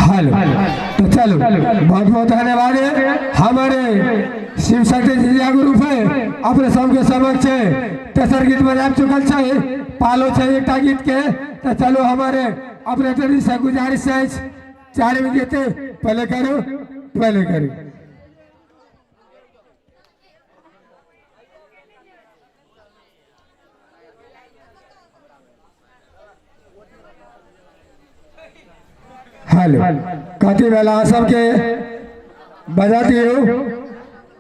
Hello. तो चलो बहुत बहुत धन्यवाद है हमारे शिव शक्ति जी ग्रुप है अपने सबके समक्ष तेसर गीत बजा चुकल है पालो है एक गीत के। तो चलो हमारे ऑपरेटर से गुजारिश है 4 गीत पहले करो पहले करो। हेलो कथी बेला सबके बजाती हो।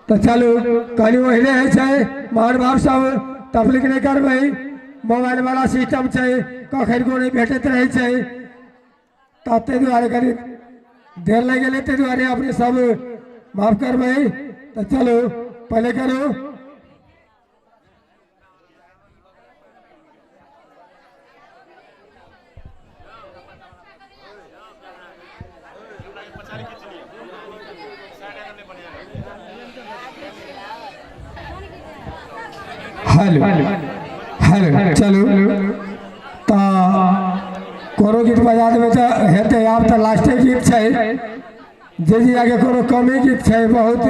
तो चलो कहीं वही है महान बाप सब तबलीग नहीं कर मोबाइल वाला सिस्टम है कखन को नहीं भेटत रहे ते दुआरे कहीं देर लग गए ते दुआरे अपने सब माफ कर। तो चलो पहले करो। हेलो हेलो चलो तो कोनो गीत बजा देवे तो हेते आप तो लास्ट गीत है जी आगे कोनो कम गीत है बहुत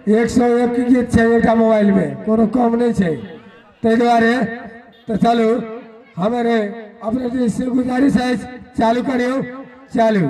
101 गीत है एक मोबाइल में कोनो कम नहीं है ते द्वारे। तो चलो हमारे अपने से गुजारिश है चालू करियो चालू।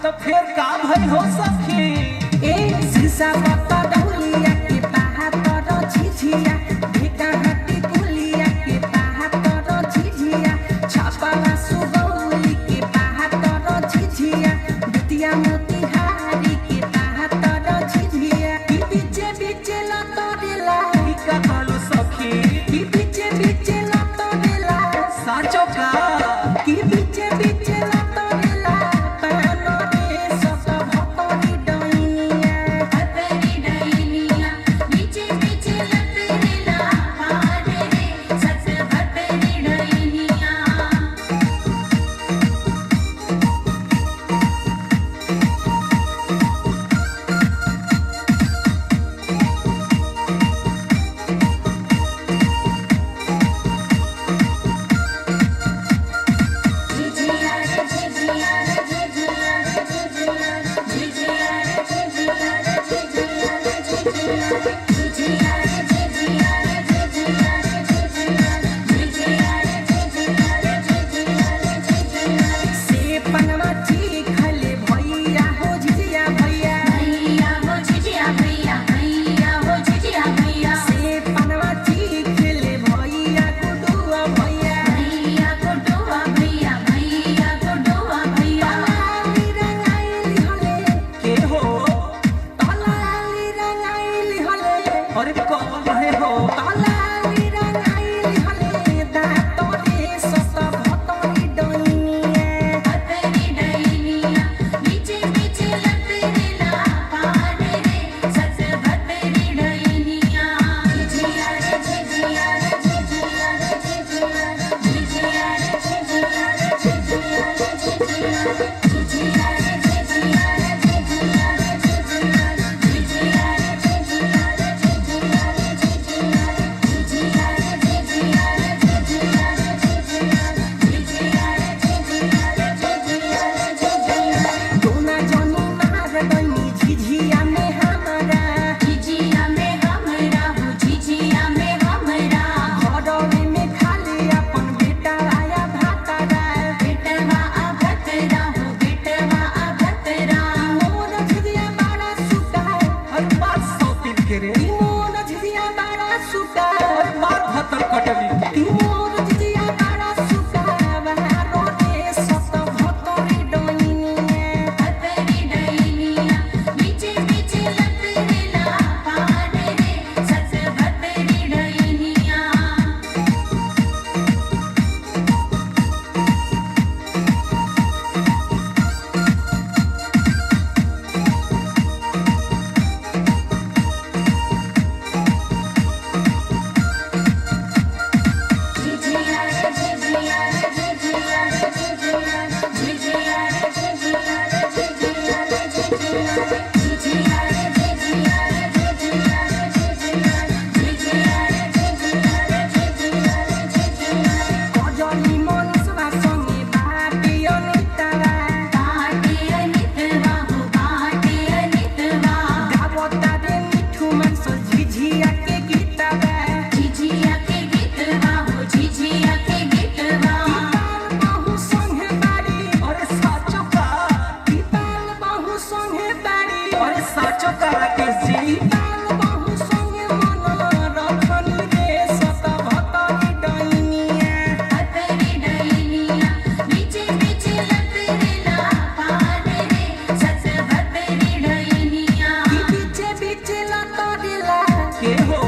तो फिर का भई हो सके ए शीशा पत्ता डहुलिया के बाहर करो झिझिया ढेका हट्टी कुलिया के बाहर करो झिझिया छापाला सुगौली के बाहर करो झिझिया बिटिया मोतिहारी के बाहर करो झिझिया बीचे बीचे लतोरेला का बोलो सखी बीचे बीचे लतोरेला साचो का की बीचे बीचे साचो करा के जी बहु संगे मन रखनी रे सत भतरी डैनिया हतरी डैनिया बीचे बीचे लतरे ला पाने रे सत भतरी डैनिया की बीचे बीचे लतरेला के हो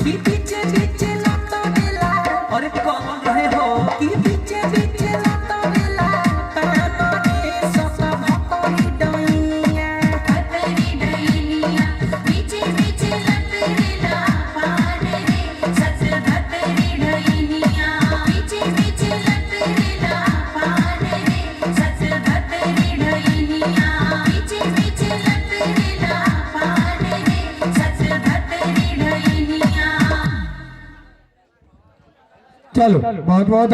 की बीचे बीचे लतरेला अरे कौन रहे हो की बीचे बीचे लतरेला पानो रे सत भतरी डैनिया हतरी डैनिया बीचे बीचे लतरे ला पाने रे सत भतरी डैनिया बीचे बीचे लतरे ला पाने रे सत भतरी डैनिया बीचे बीचे लतरे ला पाने रे सत भतरी डैनिया। चलो बहुत बहुत